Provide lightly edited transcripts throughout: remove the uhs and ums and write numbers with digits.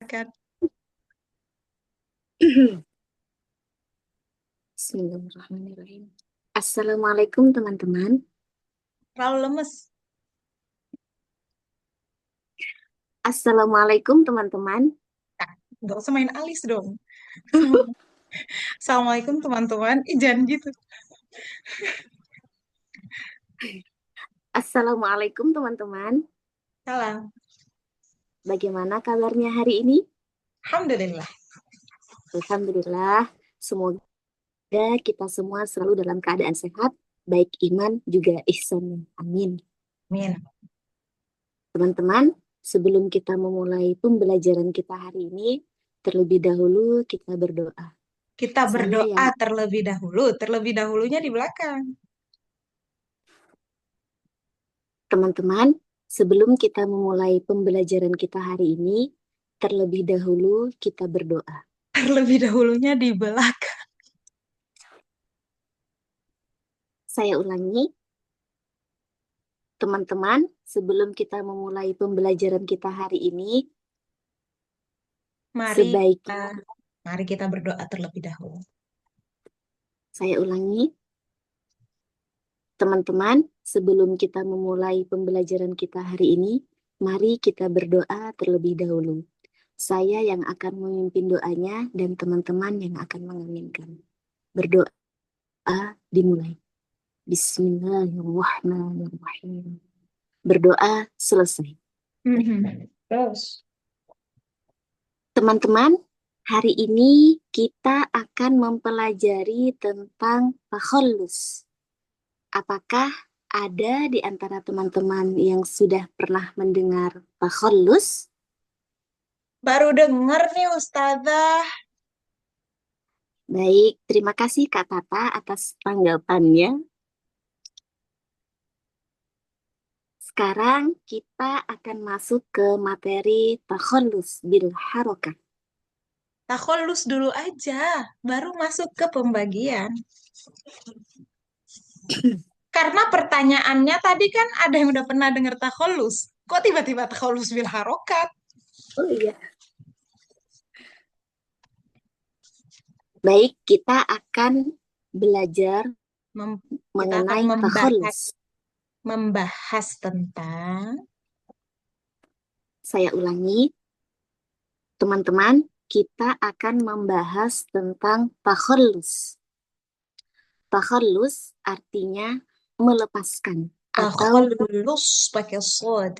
Kan. Bismillahirrahmanirrahim. Assalamualaikum teman-teman. Terlalu lemes. Assalamualaikum teman-teman. Nah, nggak usah main alis dong. Assalamualaikum teman-teman. Ih, jangan gitu. Assalamualaikum teman-teman. Salam. Bagaimana kabarnya hari ini? Alhamdulillah. Alhamdulillah. Semoga kita semua selalu dalam keadaan sehat, baik iman juga ihsan. Amin. Amin. Teman-teman, sebelum kita memulai pembelajaran kita hari ini, terlebih dahulu kita berdoa. Kita Saya berdoa yang terlebih dahulu. Terlebih dahulunya di belakang. Teman-teman, sebelum kita memulai pembelajaran kita hari ini, terlebih dahulu kita berdoa. Terlebih dahulunya di belakang. Saya ulangi, teman-teman, sebelum kita memulai pembelajaran kita hari ini, Mari kita, sebaiknya, mari kita berdoa terlebih dahulu. saya ulangi, teman-teman, sebelum kita memulai pembelajaran kita hari ini, mari kita berdoa terlebih dahulu. Saya yang akan memimpin doanya dan teman-teman yang akan mengaminkan. Berdoa dimulai. Bismillahirrahmanirrahim. Berdoa selesai. Terus. Teman-teman, hari ini kita akan mempelajari tentang takhallus. Apakah ada di antara teman-teman yang sudah pernah mendengar takhallus? Baru denger nih Ustazah. Baik, terima kasih Kak Tata atas tanggapannya. Sekarang kita akan masuk ke materi takhallus bil harokah. Takhallus dulu aja. Baru masuk ke pembagian. Karena pertanyaannya tadi kan ada yang udah pernah denger takhallus. Kok tiba-tiba takhallus bil harokat? Oh iya. Baik, kita akan belajar Kita akan mengenai takhallus. membahas tentang Saya ulangi, teman-teman, kita akan membahas tentang takhallus. Takhallus artinya melepaskan atau takhallus pakai sod.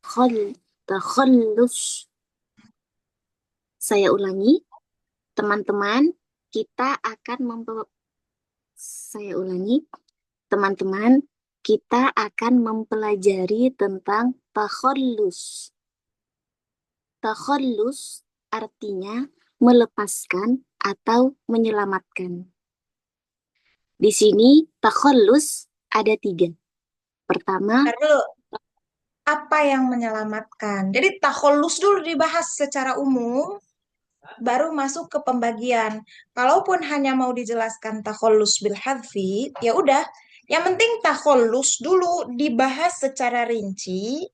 khol, takhallus. Saya ulangi, teman-teman, kita akan saya ulangi, teman-teman, kita akan mempelajari tentang takhallus. Takhallus artinya melepaskan atau menyelamatkan. Di sini takhallus ada 3. Pertama, Lalu apa yang menyelamatkan? Jadi takhallus dulu dibahas secara umum, baru masuk ke pembagian. Kalaupun hanya mau dijelaskan takhallus bil hadfi, ya udah. Yang penting takhallus dulu dibahas secara rinci,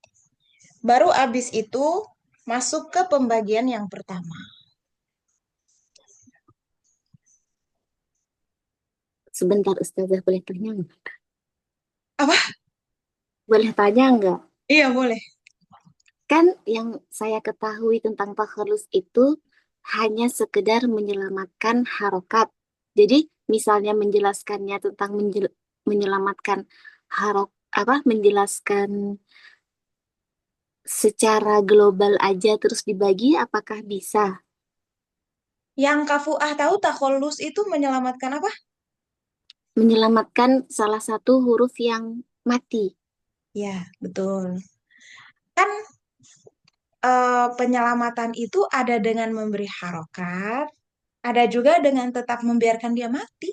baru abis itu masuk ke pembagian yang pertama. sebentar Ustazah boleh tanya nggak? Apa? Boleh tanya nggak? Iya, boleh. Kan yang saya ketahui tentang takhallus itu hanya sekedar menyelamatkan harokat. Jadi misalnya menjelaskannya tentang menyelamatkan menjelaskan secara global aja terus dibagi, apakah bisa? Yang Kafuah tahu takhallus itu menyelamatkan apa? Menyelamatkan salah satu huruf yang mati. Ya, betul. Kan penyelamatan itu ada dengan memberi harokat, ada juga dengan tetap membiarkan dia mati.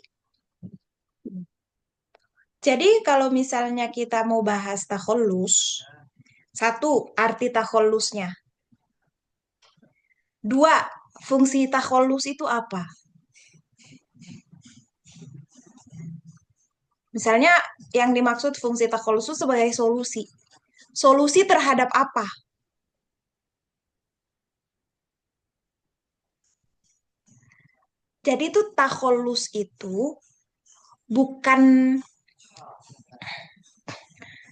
Jadi kalau misalnya kita mau bahas takhallus, satu, arti takhallusnya. Dua, fungsi takhallus itu apa? Misalnya yang dimaksud fungsi takhallus itu sebagai solusi. Solusi terhadap apa? Jadi tuh takholus itu bukan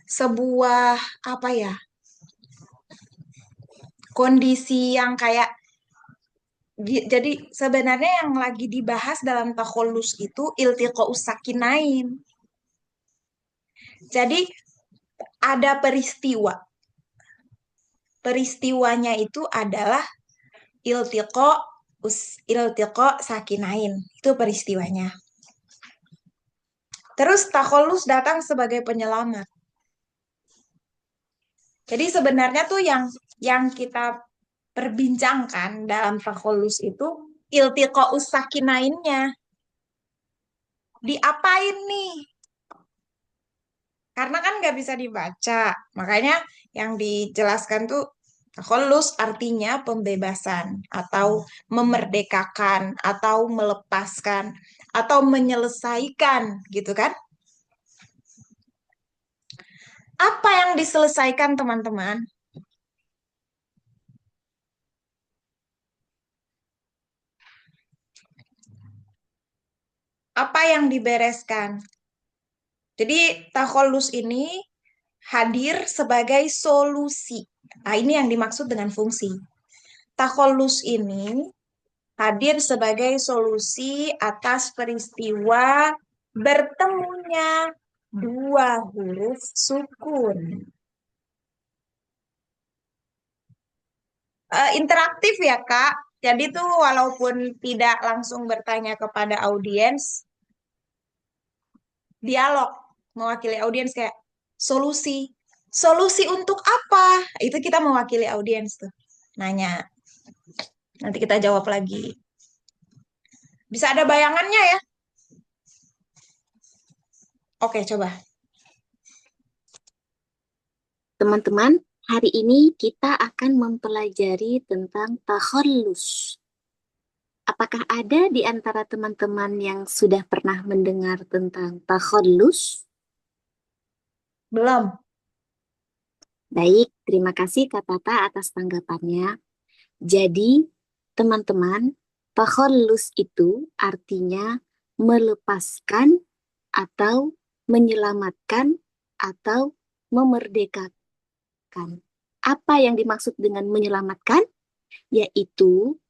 sebuah apa ya, kondisi yang kayak jadi sebenarnya yang lagi dibahas dalam takholus itu iltiqa'us sakinain. Jadi ada peristiwa. Peristiwanya itu adalah iltiqa sakinain. Itu peristiwanya. Terus takholus datang sebagai penyelamat. Jadi sebenarnya tuh yang kita perbincangkan dalam takholus itu iltiqa'us sakinainnya. Diapain nih? Karena kan nggak bisa dibaca. Makanya yang dijelaskan tuh takhallus artinya pembebasan atau memerdekakan atau melepaskan atau menyelesaikan gitu kan. Apa yang diselesaikan teman-teman? Apa yang dibereskan? Jadi takhallus ini hadir sebagai solusi. Nah, ini yang dimaksud dengan fungsi. Takhallus ini hadir sebagai solusi atas peristiwa bertemunya dua huruf sukun. Interaktif ya, Kak. Jadi tuh walaupun tidak langsung bertanya kepada audiens, dialog mewakili audiens kayak solusi. Solusi untuk apa? Itu kita mewakili audiens tuh. Nanya. Nanti kita jawab lagi. Bisa ada bayangannya ya? Oke, coba. Teman-teman, hari ini kita akan mempelajari tentang takhallus. Apakah ada di antara teman-teman yang sudah pernah mendengar tentang takhallus? Belum. Baik, terima kasih Kak Tata atas tanggapannya. Jadi, teman-teman, takhallus itu artinya melepaskan atau menyelamatkan atau memerdekakan. Apa yang dimaksud dengan menyelamatkan? Yaitu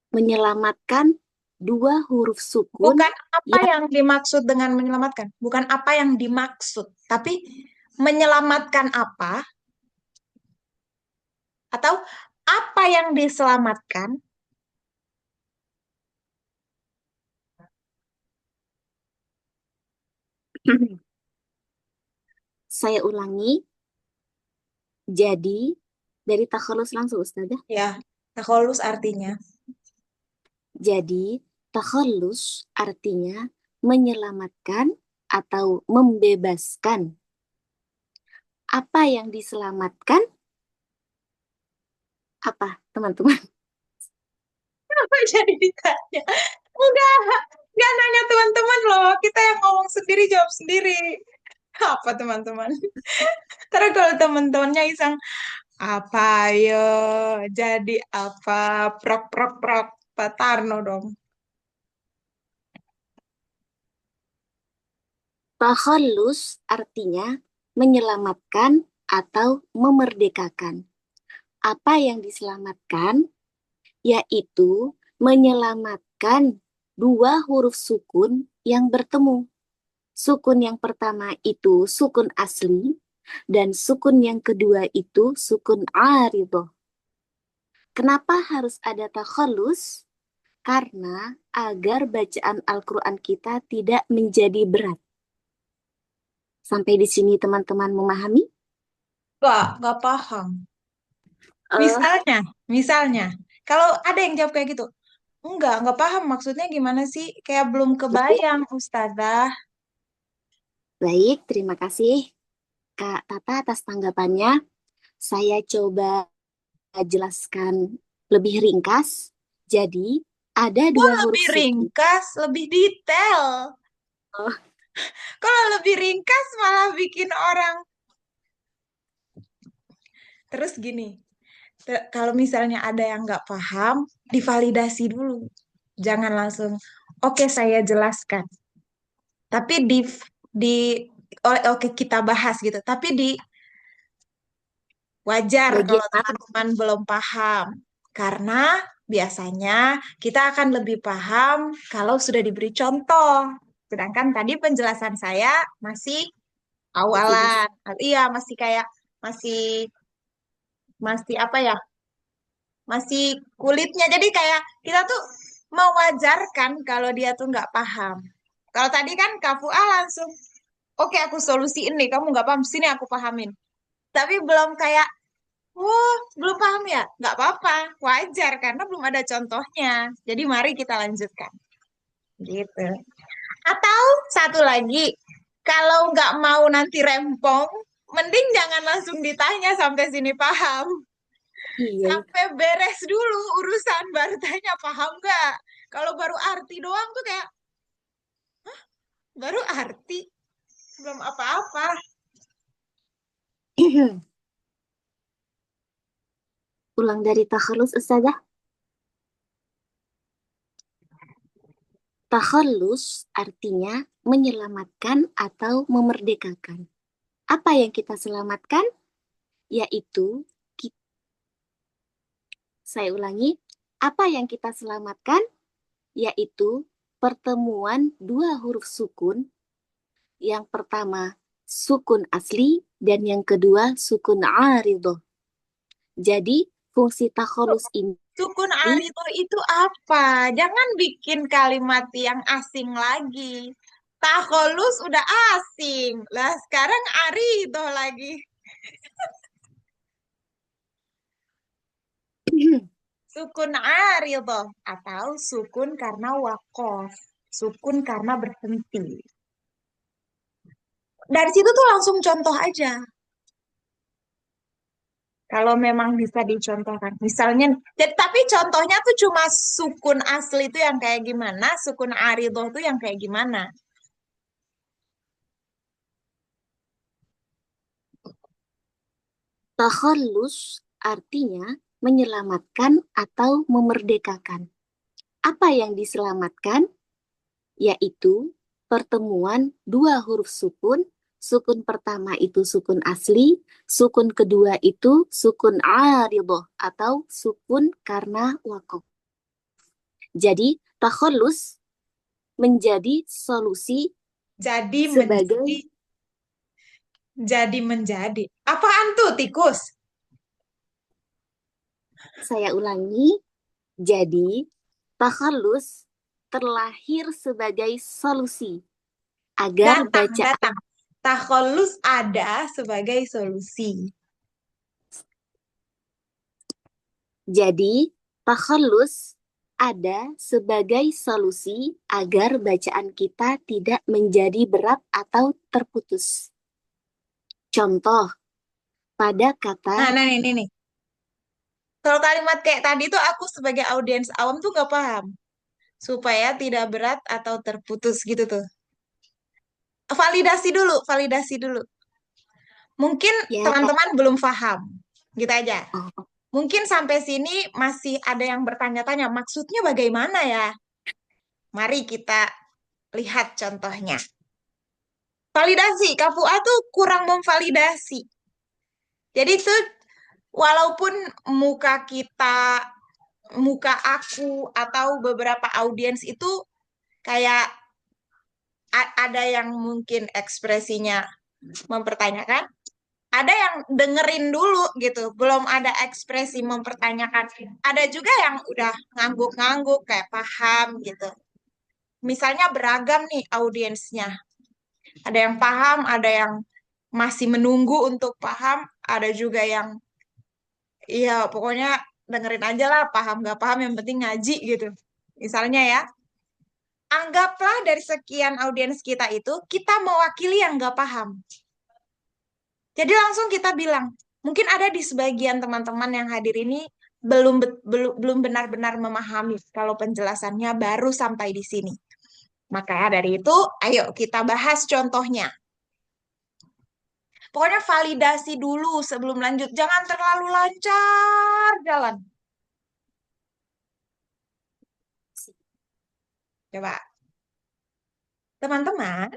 menyelamatkan dua huruf sukun Bukan apa yang yang dimaksud dengan menyelamatkan. Bukan apa yang dimaksud. Tapi menyelamatkan apa atau apa yang diselamatkan. saya ulangi. Jadi, dari takhalus langsung Ustazah. Ya, takholus artinya. Jadi, takhallus artinya menyelamatkan atau membebaskan. Apa yang diselamatkan? Apa, teman-teman? Apa jadi ditanya? Enggak nanya teman-teman loh. Kita yang ngomong sendiri, jawab sendiri. Apa teman-teman? Terus kalau teman-temannya iseng, apa yo? Jadi apa? Prok, prok, prok. Pak Tarno dong. Takhallus artinya menyelamatkan atau memerdekakan. Apa yang diselamatkan? Yaitu menyelamatkan dua huruf sukun yang bertemu. Sukun yang pertama itu sukun asli, dan sukun yang kedua itu sukun aridhoh. Kenapa harus ada takhallus? Karena agar bacaan Al-Quran kita tidak menjadi berat. Sampai di sini teman-teman memahami? Enggak paham. Eh, Misalnya, kalau ada yang jawab kayak gitu, enggak paham maksudnya gimana sih? Kayak belum baik, kebayang, Ustazah. baik, terima kasih Kak Tata atas tanggapannya. Saya coba jelaskan lebih ringkas. Jadi, ada Kok dua huruf lebih sukun. ringkas, lebih detail. Oh, Kalau lebih ringkas malah bikin orang. Terus gini, kalau misalnya ada yang nggak paham, divalidasi dulu. Jangan langsung, Oke, saya jelaskan. Tapi di oke kita bahas gitu. Tapi di wajar Bagian kalau mana? teman-teman belum paham. Karena biasanya kita akan lebih paham kalau sudah diberi contoh. Sedangkan tadi penjelasan saya masih Masih bisa. awalan. Iya, masih kayak masih masih apa ya? Masih kulitnya. Jadi kayak kita tuh mewajarkan kalau dia tuh nggak paham. Kalau tadi kan Kak Fua langsung, oke aku solusiin nih, kamu nggak paham, sini aku pahamin. Tapi belum kayak, oh belum paham ya? Nggak apa-apa, wajar karena belum ada contohnya. Jadi mari kita lanjutkan. Gitu. Atau satu lagi, kalau nggak mau nanti rempong, mending jangan langsung ditanya sampai sini paham. Iya, iya. Sampai beres dulu urusan baru tanya paham nggak. Kalau baru arti doang tuh kayak baru arti belum apa-apa. Ulang dari takhalus Ustazah. Takhallus artinya menyelamatkan atau memerdekakan. Apa yang kita selamatkan? Yaitu, ki- saya ulangi, apa yang kita selamatkan? Yaitu pertemuan dua huruf sukun. Yang pertama, sukun asli, dan yang kedua, sukun aridoh. Jadi, fungsi takhallus ini Sukun arito itu apa? Jangan bikin kalimat yang asing lagi. Takolus udah asing. Lah sekarang arito lagi. Sukun arito atau sukun karena wakof. Sukun karena berhenti. Dari situ tuh langsung contoh aja. Kalau memang bisa dicontohkan. Misalnya, jadi, tapi contohnya tuh cuma sukun asli itu yang kayak gimana, sukun arito tuh yang kayak gimana. takhallus artinya menyelamatkan atau memerdekakan. Apa yang diselamatkan? Yaitu pertemuan dua huruf sukun. Sukun pertama itu sukun asli, sukun kedua itu sukun aridoh atau sukun karena wakof. Jadi, takhallus menjadi solusi Jadi menjadi sebagai, menjadi. Apaan tuh tikus? saya ulangi, jadi takhallus terlahir sebagai solusi agar Datang, bacaan. datang. Takholus ada sebagai solusi. Jadi, takhallus ada sebagai solusi agar bacaan kita tidak menjadi berat atau terputus. Contoh, pada kata Nah, ini nih. Kalau kalimat kayak tadi tuh aku sebagai audiens awam tuh gak paham. Supaya tidak berat atau terputus gitu tuh. Validasi dulu, validasi dulu. Mungkin ya, teman-teman belum paham. Gitu aja. oh, Mungkin sampai sini masih ada yang bertanya-tanya, maksudnya bagaimana ya? Mari kita lihat contohnya. Validasi, Kafua tuh kurang memvalidasi. Jadi tuh walaupun muka kita, muka aku atau beberapa audiens itu kayak ada yang mungkin ekspresinya mempertanyakan, ada yang dengerin dulu gitu, belum ada ekspresi mempertanyakan. Ada juga yang udah ngangguk-ngangguk kayak paham gitu. Misalnya beragam nih audiensnya. Ada yang paham, ada yang masih menunggu untuk paham, ada juga yang iya, pokoknya dengerin aja lah, paham gak paham, yang penting ngaji gitu. Misalnya ya, anggaplah dari sekian audiens kita itu, kita mewakili yang gak paham. Jadi langsung kita bilang, mungkin ada di sebagian teman-teman yang hadir ini belum benar-benar memahami kalau penjelasannya baru sampai di sini. Maka dari itu, ayo kita bahas contohnya. Pokoknya validasi dulu sebelum lanjut. Jangan terlalu lancar jalan. Coba. Teman-teman,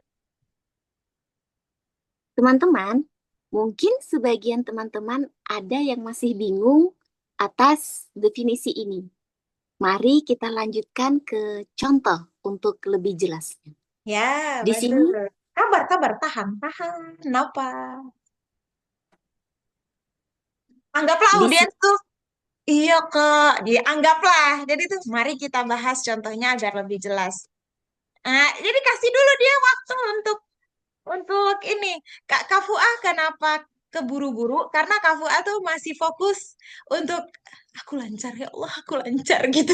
Teman-teman, mungkin sebagian teman-teman ada yang masih bingung atas definisi ini. Mari kita lanjutkan ke contoh untuk lebih jelasnya. ya Di sini, betul. Sabar, sabar, tahan, tahan. Kenapa? Anggaplah di audiens sini, tuh. Iya Kak, ya anggaplah. Jadi tuh mari kita bahas contohnya agar lebih jelas. Jadi kasih dulu dia waktu untuk ini. Kak Fuah kenapa keburu-buru? Karena Kak Fuah tuh masih fokus untuk aku lancar ya Allah, aku lancar gitu.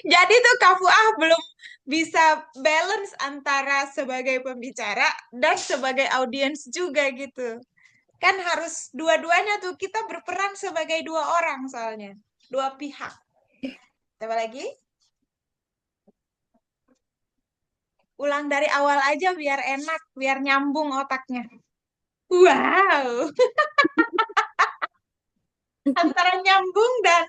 Jadi tuh Kak Fuah belum bisa balance antara sebagai pembicara dan sebagai audiens juga gitu. Kan harus dua-duanya tuh kita berperan sebagai dua orang soalnya, dua pihak. Coba lagi, ulang dari awal aja biar enak, biar nyambung otaknya. Wow, antara nyambung dan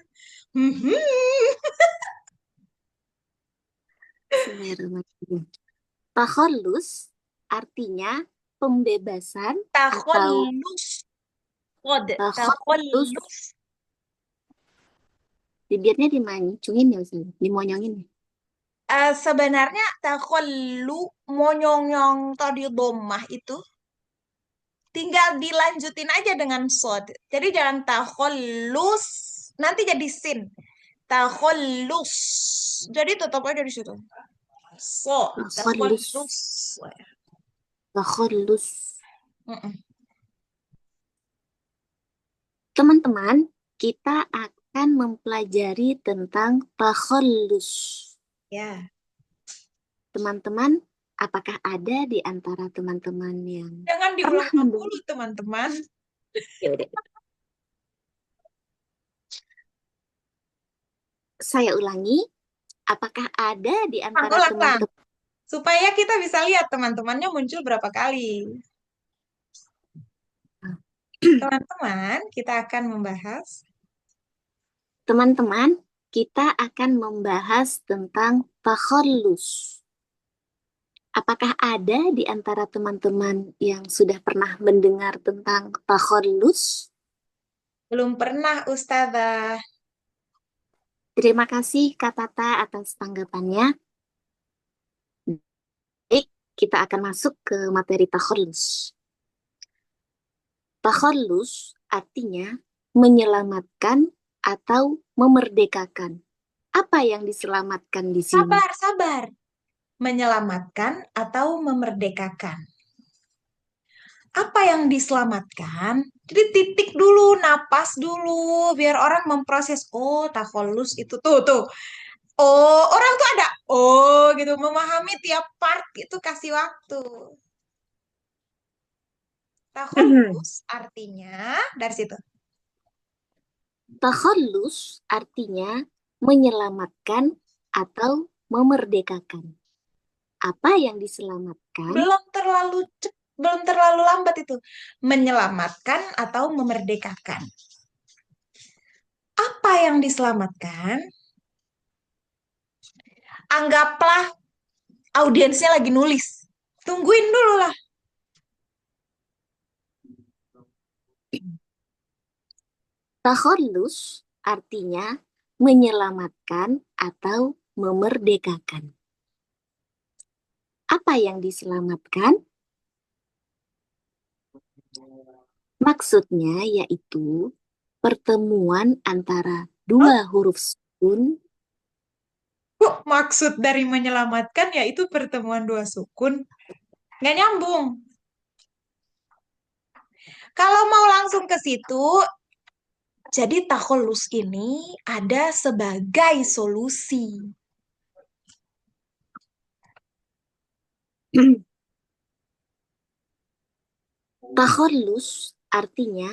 Bismillahirrahmanirrahim. Takhallus artinya pembebasan atau takhallus, kode takhallus. takhallus. Bibirnya dimancungin ya, Ustaz? Dimonyongin ya? Sebenarnya takhallu monyong-nyong tadi domah itu tinggal dilanjutin aja dengan sod. Jadi jangan takhallus, nanti jadi sin. Takhallus. Jadi tetap aja di situ. So, Takhallus. takhallus. Takhallus. Mm-mm. Teman-teman, kita akan mempelajari tentang takhallus. Ya, Teman-teman, apakah ada di antara teman-teman yang jangan pernah diulang-ulang mendengar? dulu, teman-teman. Ya udah, saya ulangi. Apakah ada di Ulang, antara ulang, ulang. teman-teman? Supaya kita bisa lihat teman-temannya muncul berapa kali. Teman-teman, kita akan membahas. Teman-teman, kita akan membahas tentang takhallus. Apakah ada di antara teman-teman yang sudah pernah mendengar tentang takhallus? Belum pernah, Ustazah. Terima kasih Kak Tata atas tanggapannya. Baik, kita akan masuk ke materi takhallus. Takhallus artinya menyelamatkan atau memerdekakan. Apa yang diselamatkan di sini? Sabar, sabar. Menyelamatkan atau memerdekakan. Apa yang diselamatkan? Jadi titik dulu, napas dulu, biar orang memproses. Oh, takhallus itu tuh. Oh, orang tuh ada. Oh, gitu. Memahami tiap part itu kasih waktu. Takhallus artinya dari situ. Takhallus artinya menyelamatkan atau memerdekakan. Apa yang diselamatkan? Belum terlalu lambat itu. Menyelamatkan atau memerdekakan. Apa yang diselamatkan? Anggaplah audiensnya lagi nulis. Tungguin dulu lah. Takhallus artinya menyelamatkan atau memerdekakan. Apa yang diselamatkan? Maksudnya yaitu pertemuan antara Oh, dua huruf sukun. kok maksud dari menyelamatkan yaitu pertemuan dua sukun? Nggak nyambung. Kalau mau langsung ke situ, jadi takhallus ini ada sebagai solusi. Takhallus artinya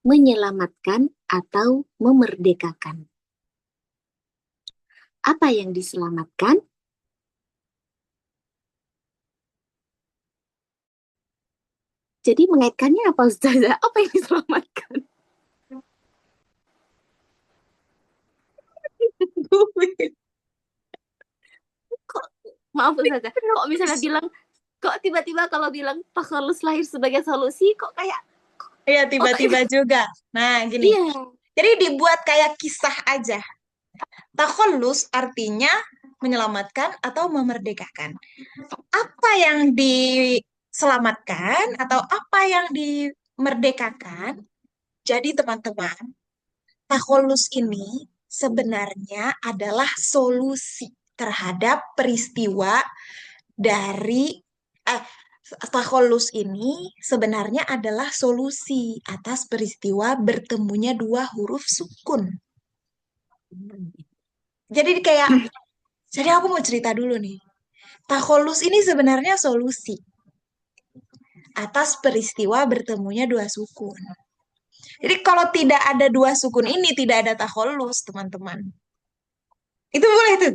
menyelamatkan atau memerdekakan. Apa yang diselamatkan? Jadi mengaitkannya apa Ustazah? Apa yang diselamatkan? Kok Maaf Ustazah, kok misalnya bilang, kok tiba-tiba kalau bilang takhalus lahir sebagai solusi, kok kayak, Iya, kok tiba-tiba kayak, juga. Nah, gini. iya. Jadi dibuat kayak kisah aja. Takhallus artinya menyelamatkan atau memerdekakan. Apa yang diselamatkan atau apa yang dimerdekakan? Jadi teman-teman, takhallus ini sebenarnya adalah solusi terhadap peristiwa dari eh, takhallus ini sebenarnya adalah solusi atas peristiwa bertemunya dua huruf sukun. Jadi aku mau cerita dulu nih. Takholus ini sebenarnya solusi atas peristiwa bertemunya dua sukun. Jadi kalau tidak ada dua sukun ini tidak ada takholus, teman-teman. Itu boleh tuh.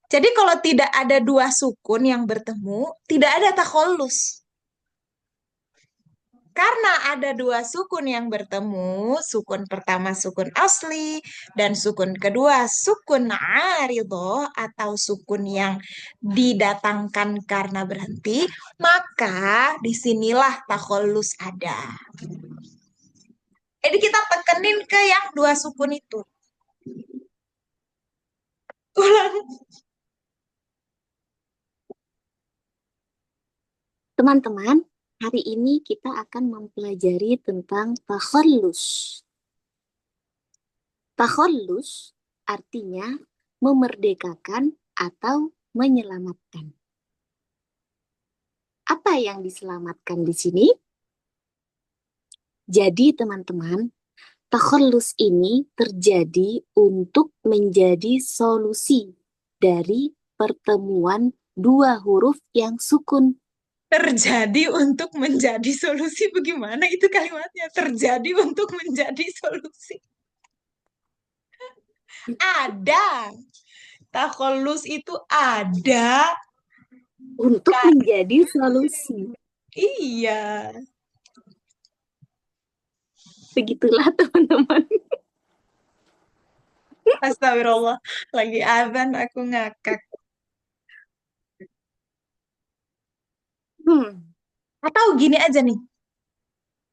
Jadi kalau tidak ada dua sukun yang bertemu, tidak ada takholus. Karena ada dua sukun yang bertemu, sukun pertama sukun asli dan sukun kedua sukun aridoh atau sukun yang didatangkan karena berhenti, maka disinilah takholus ada. Jadi kita tekenin ke yang dua sukun itu. Ulang. Teman-teman, hari ini kita akan mempelajari tentang takhallus. Takhallus artinya memerdekakan atau menyelamatkan. Apa yang diselamatkan di sini? Jadi teman-teman, takhallus ini terjadi untuk menjadi solusi dari pertemuan dua huruf yang sukun. Terjadi untuk menjadi solusi bagaimana itu kalimatnya? Terjadi untuk menjadi solusi. Ada. Takholus itu ada. Untuk Kan? menjadi solusi. Iya. Begitulah teman-teman. Astagfirullah. Lagi azan aku ngakak. Hmm, Atau gini aja nih.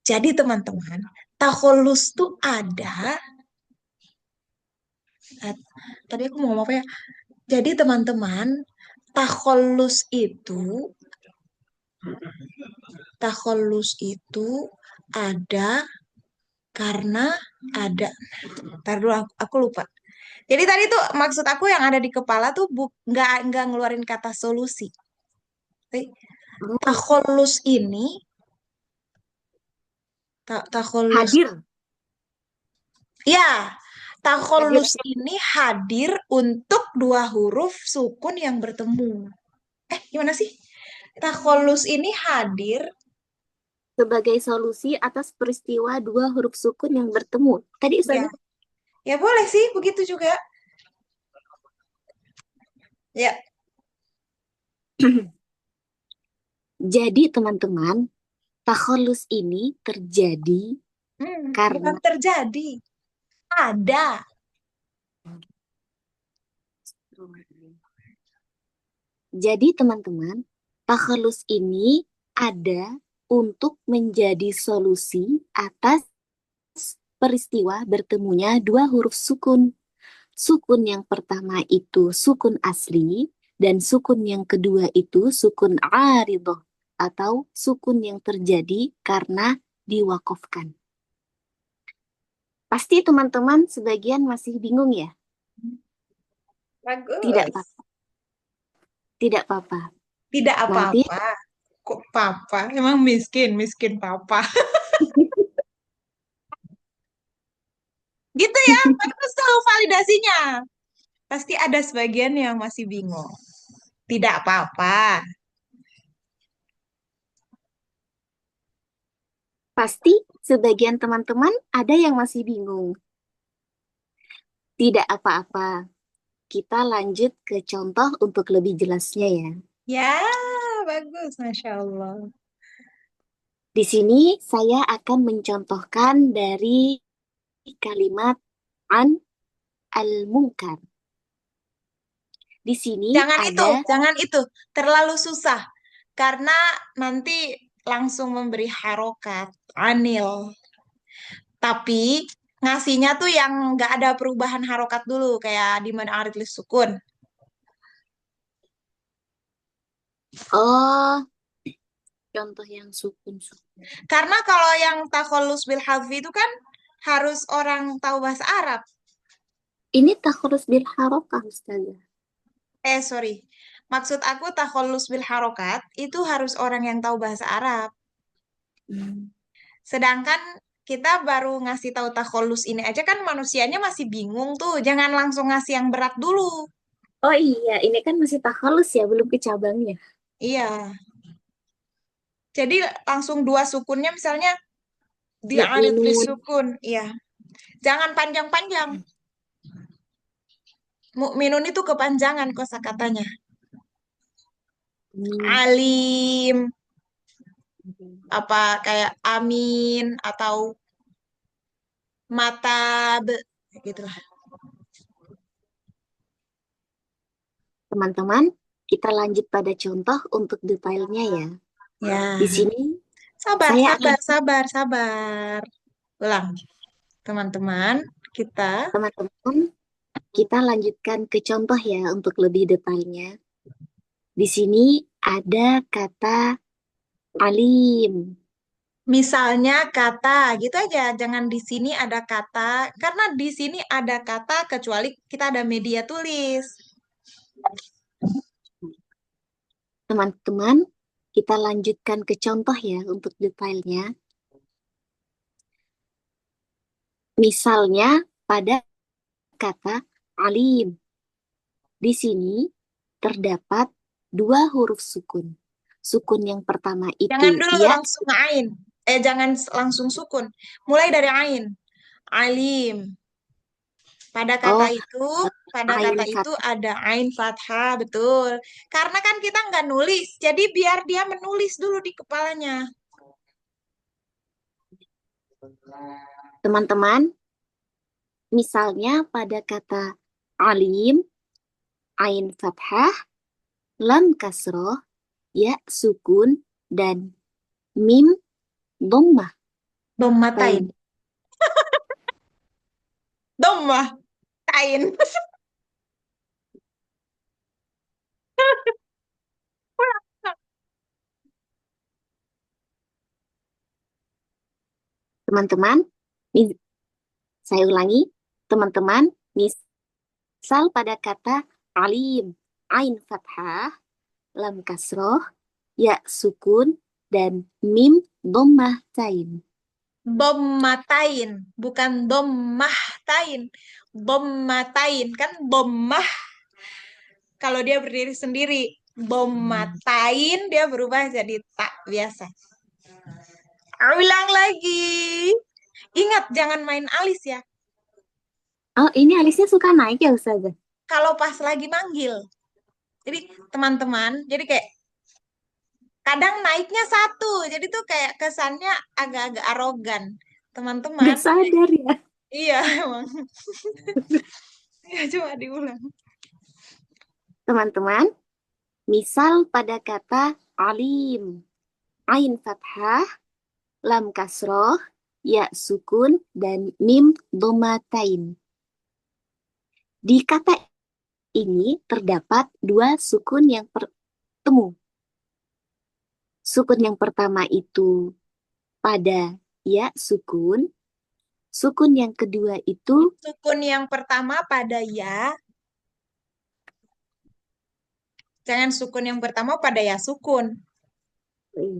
Jadi teman-teman, takholus tuh ada. eh, Tadi aku mau ngomong apa ya? Jadi teman-teman, takholus itu ada karena ada. Ntar dulu aku lupa. Jadi tadi tuh maksud aku yang ada di kepala tuh nggak ngeluarin kata solusi. Tapi oh, takholus ini takholus hadir. ya Hadir takholus ini hadir untuk dua huruf sukun yang bertemu. Gimana sih? Takholus ini hadir. sebagai solusi atas peristiwa dua huruf sukun yang bertemu. Tadi Ya, Ustazah. ya boleh sih begitu juga. Ya, Jadi teman-teman, takhallus ini terjadi bukan karena terjadi. Ada. Jadi teman-teman, takhallus ini ada untuk menjadi solusi atas peristiwa bertemunya dua huruf sukun. Sukun yang pertama itu sukun asli dan sukun yang kedua itu sukun aridoh atau sukun yang terjadi karena diwakafkan. Pasti teman-teman sebagian masih bingung ya? Tidak Bagus. apa, tidak apa-apa. Tidak Nanti apa-apa. Kok papa? Emang miskin, miskin papa. Gitu ya, bagus tuh validasinya. Pasti ada sebagian yang masih bingung. Tidak apa-apa. pasti sebagian teman-teman ada yang masih bingung. Tidak apa-apa. Kita lanjut ke contoh untuk lebih jelasnya ya. Ya, bagus, Masya Allah. Di sini saya akan mencontohkan dari kalimat an al-munkar. Di sini ada, Jangan itu, terlalu susah. Karena nanti langsung memberi harokat, anil. Tapi ngasihnya tuh yang nggak ada perubahan harokat dulu, kayak di mana aritlis sukun. oh, contoh yang sukun-sukun. Karena kalau yang takholus bil hadfi itu kan harus orang tahu bahasa Arab. Ini takhurus bil harokah, Ustazah. Sorry. Maksud aku takholus bil harokat itu harus orang yang tahu bahasa Arab. Hmm. Sedangkan kita baru ngasih tahu takholus ini aja kan manusianya masih bingung tuh. Jangan langsung ngasih yang berat dulu. Oh iya, ini kan masih takhalus ya, belum ke cabangnya. Iya. Jadi langsung dua sukunnya misalnya diarit li Mukminun. sukun. Iya. Jangan panjang-panjang. Mukminun itu kepanjangan kosakatanya. Hmm. Alim, apa kayak amin atau matab gitu lah. Teman-teman, kita lanjut pada contoh untuk detailnya ya. Di Ya, sini sabar, saya akan sabar, sabar, sabar. Ulang, teman-teman, kita teman-teman, kita lanjutkan ke contoh ya untuk lebih detailnya. Di sini ada kata alim. misalnya kata gitu aja, jangan di sini ada kata karena di sini ada kata kecuali kita ada media tulis. Teman-teman, kita lanjutkan ke contoh ya untuk detailnya. Misalnya pada kata alim. Di sini terdapat dua huruf sukun. Sukun yang pertama itu Jangan dulu ya, langsung ain. Jangan langsung sukun. Mulai dari ain. Alim. Pada kata oh, itu, pada ain kata itu fathah. ada ain fathah, betul. Karena kan kita nggak nulis, jadi biar dia menulis dulu di kepalanya. Teman-teman, misalnya pada kata alim, ain fathah, lam kasroh, ya sukun, dan mim dhammah. Domatain. Tain. Domah. Tain. Teman-teman, mi- saya ulangi, teman-teman, misal pada kata alim, ain fathah, lam kasroh, ya sukun, dan mim dhammah tain. Domatain. Bukan domahtain. Domatain. Kan domah kalau dia berdiri sendiri. Domatain dia berubah jadi tak biasa. Ulang lagi. Ingat, jangan main alis ya. Oh, ini alisnya suka naik ya, Ustazah? Kalau pas lagi manggil. Jadi teman-teman, jadi kayak kadang naiknya satu. Jadi tuh kayak kesannya agak-agak arogan. Teman-teman, Nggak sadar ya. iya emang. Ya coba diulang. Teman-teman, misal pada kata alim, ain fathah, lam kasroh, ya sukun, dan mim domatain. Di kata ini terdapat dua sukun yang bertemu. Sukun yang pertama itu pada ya sukun, sukun yang kedua itu Sukun yang pertama pada ya. Jangan sukun yang pertama pada ya sukun. eh,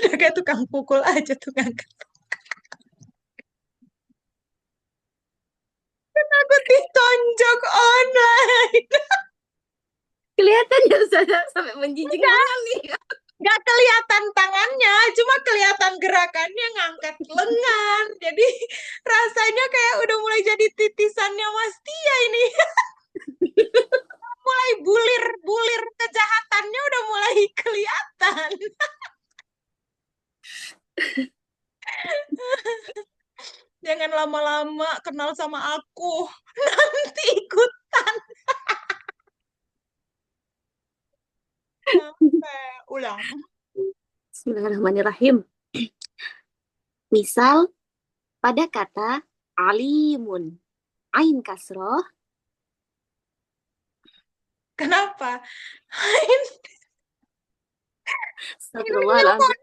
Udah kayak tukang pukul aja tukang. Aku ditonjok online. kelihatan ya saya sampai menjinjing Enggak, lengan nih. enggak kelihatan tangannya, cuma kelihatan gerakannya ngangkat lengan. Jadi rasanya kayak udah mulai jadi titisannya Mas Tia ini. Mulai bulir-bulir kejahatannya udah mulai kelihatan. Jangan lama-lama kenal sama aku. Nanti ikut. Ulang. Bismillahirrahmanirrahim. Misal pada kata alimun, ain kasroh, Kenapa? Ini astagfirullahaladzim.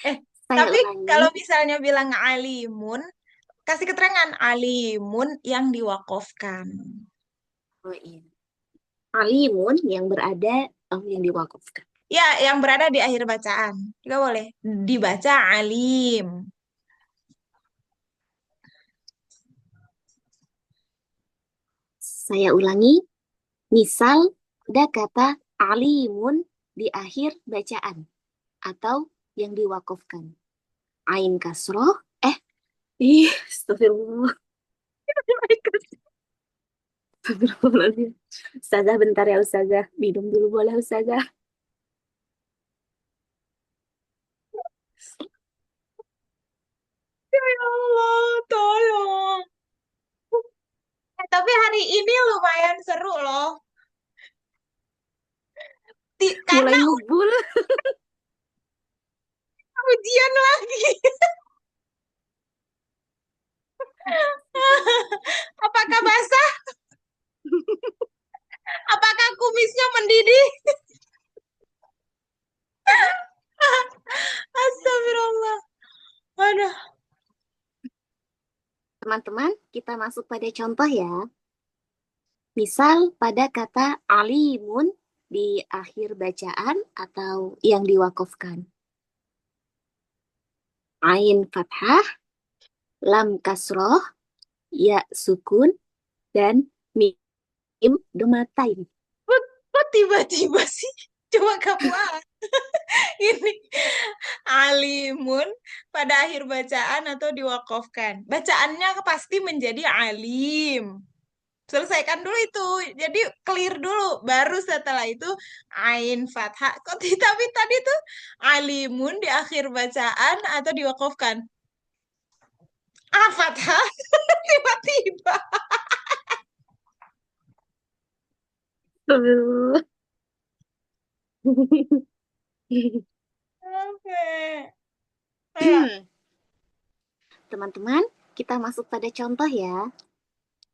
Eh, Saya tapi kalau ulangi. misalnya bilang alimun, kasih keterangan alimun yang diwakofkan. Oh iya. Alimun yang berada, oh yang diwakafkan. Ya, yang berada di akhir bacaan. Juga boleh dibaca alim. Saya ulangi. Misal ada kata alimun di akhir bacaan atau yang diwakafkan. Ain kasroh, astagfirullah. Astagfirullahaladzim. Ustazah bentar ya Ustazah. Minum dulu boleh Ustazah. Ya Allah, tolong. Tapi hari ini lumayan seru loh. Mulai Karena ngebul. ujian lagi. Apakah basah? Apakah kumisnya mendidih? Astagfirullah. Aduh. Teman-teman, kita masuk pada contoh ya. Misal pada kata alimun di akhir bacaan atau yang diwakafkan. Ain fathah, lam kasroh, ya sukun, dan mim domatain. Kok tiba-tiba sih? Coba kamu ini alimun pada akhir bacaan atau diwakafkan. Bacaannya pasti menjadi alim. Selesaikan dulu itu. Jadi clear dulu. Baru setelah itu ain fathah. Kok tapi tadi tuh alimun di akhir bacaan atau diwakafkan. Ah, fathah. Tiba-tiba. Astagfirullah. Oke. Ayo. Teman-teman, kita masuk pada contoh ya.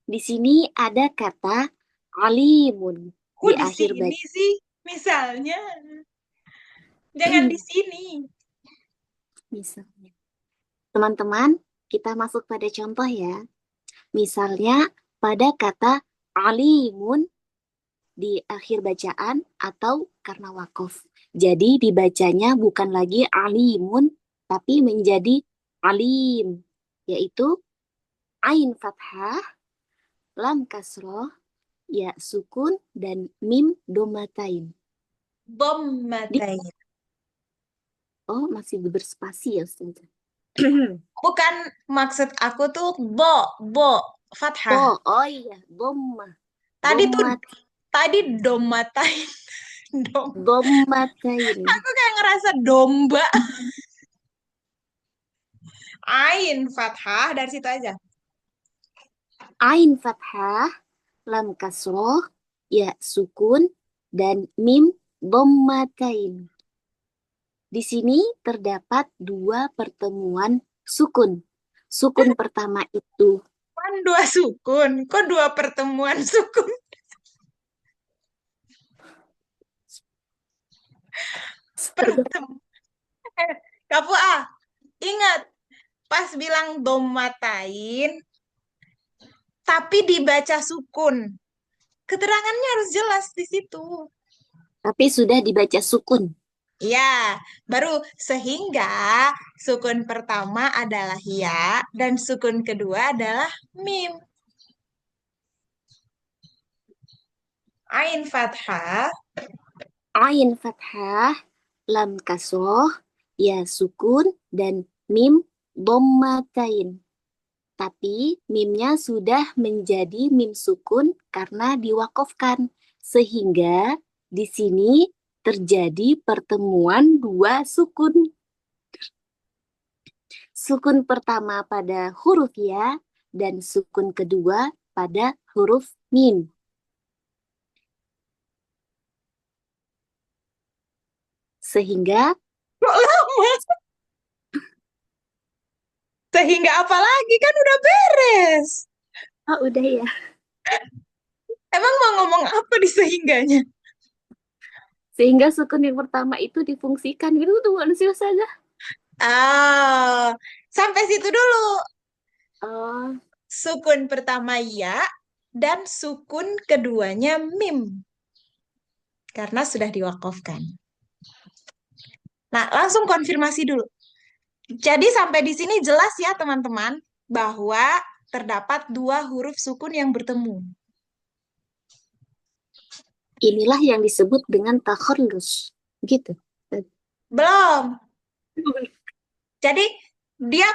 Di sini ada kata alimun Kok di di akhir sini sih? Misalnya. Jangan di sini. misalnya. Teman-teman, kita masuk pada contoh ya. Misalnya pada kata alimun di akhir bacaan atau karena wakaf. Jadi dibacanya bukan lagi alimun, tapi menjadi alim, yaitu ain fathah, lam kasroh, ya sukun, dan mim domatain. Bom Di, matai. oh, masih berspasi ya, Ustazah. Bukan maksud aku tuh bo, fathah. Oh, oh iya, doma, Tadi tuh domat, tadi domatain. Dom. domatain. Aku kayak ngerasa domba. Ain fathah dari situ aja. Ain fathah, lam kasroh, ya sukun, dan mim dhammatain. Di sini terdapat dua pertemuan sukun. Sukun pertama itu Kan dua sukun. Kok dua pertemuan sukun? Pertemuan. Kapu ingat pas bilang domatain, tapi dibaca sukun. Keterangannya harus jelas di situ. tapi sudah dibaca sukun. Ya, baru sehingga sukun pertama adalah ya dan sukun kedua adalah mim. Ain fathah, Ain fathah, lam kasroh, ya sukun, dan mim dhammatain. Tapi mimnya sudah menjadi mim sukun karena diwakafkan. Sehingga di sini terjadi pertemuan dua sukun. Sukun pertama pada huruf ya dan sukun kedua pada huruf mim. Sehingga, Kok lama? Sehingga apa lagi? Kan udah beres. oh udah ya. Emang mau ngomong apa di sehingganya? Sehingga sukun yang pertama itu difungsikan gitu tuh manusia saja. Ah, sampai situ dulu. Oh, Sukun pertama ya dan sukun keduanya mim karena sudah diwakafkan. Nah, langsung konfirmasi dulu. Jadi sampai di sini jelas ya teman-teman bahwa terdapat dua huruf sukun yang bertemu. inilah yang disebut dengan takhallus. Gitu. Belum. Jadi dia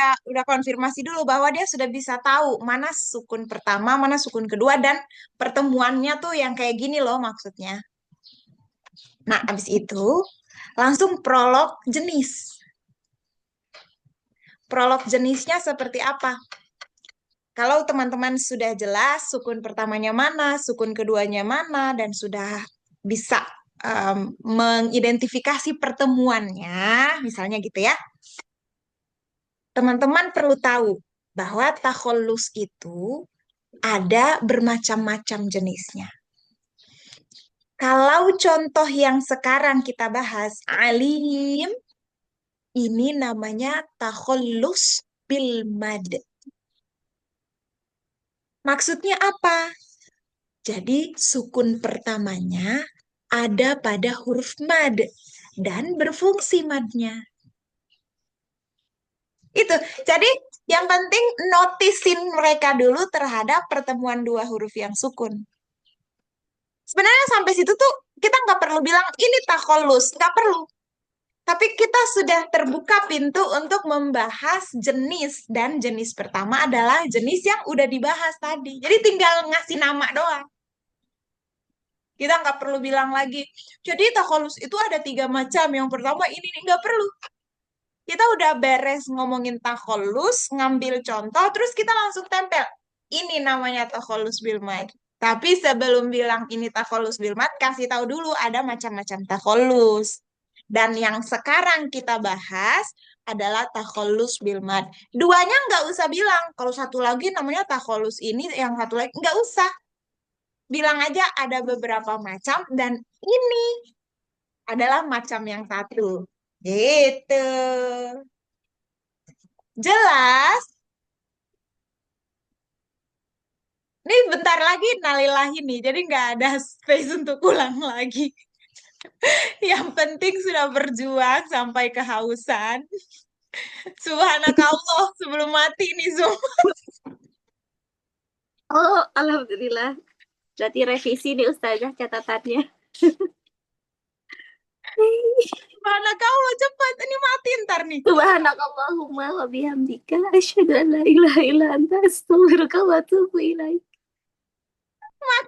udah konfirmasi dulu bahwa dia sudah bisa tahu mana sukun pertama, mana sukun kedua dan pertemuannya tuh yang kayak gini loh maksudnya. Nah, abis itu langsung prolog jenis. Prolog jenisnya seperti apa? Kalau teman-teman sudah jelas sukun pertamanya mana, sukun keduanya mana, dan sudah bisa mengidentifikasi pertemuannya, misalnya gitu ya, teman-teman perlu tahu bahwa takholus itu ada bermacam-macam jenisnya. Kalau contoh yang sekarang kita bahas, alim, ini namanya takholus bil mad. Maksudnya apa? Jadi sukun pertamanya ada pada huruf mad dan berfungsi madnya. Itu. Jadi yang penting notisin mereka dulu terhadap pertemuan dua huruf yang sukun. Sebenarnya sampai situ tuh kita nggak perlu bilang ini takolus, nggak perlu. Tapi kita sudah terbuka pintu untuk membahas jenis dan jenis pertama adalah jenis yang udah dibahas tadi. Jadi tinggal ngasih nama doang. Kita nggak perlu bilang lagi. Jadi takolus itu ada tiga macam. Yang pertama ini nggak perlu. Kita udah beres ngomongin takolus, ngambil contoh, terus kita langsung tempel. Ini namanya takolus bilmad. Tapi sebelum bilang ini takolus bilmad, kasih tahu dulu ada macam-macam takolus. Dan yang sekarang kita bahas adalah takolus bilmad. Duanya nggak usah bilang. Kalau satu lagi namanya takolus ini, yang satu lagi nggak usah. Bilang aja ada beberapa macam dan ini adalah macam yang satu. Gitu. Jelas? Ini bentar lagi nalilahi nih, jadi nggak ada space untuk ulang lagi. Yang penting sudah berjuang sampai kehausan. Subhanakallah sebelum mati nih Zoom. oh, alhamdulillah. Berarti revisi nih Ustazah catatannya. Subhanakallah cepat, ini mati ntar nih. Subhanakallahumma wa bihamdika asyhadu an la ilaha illa anta astaghfiruka wa atubu ilaik.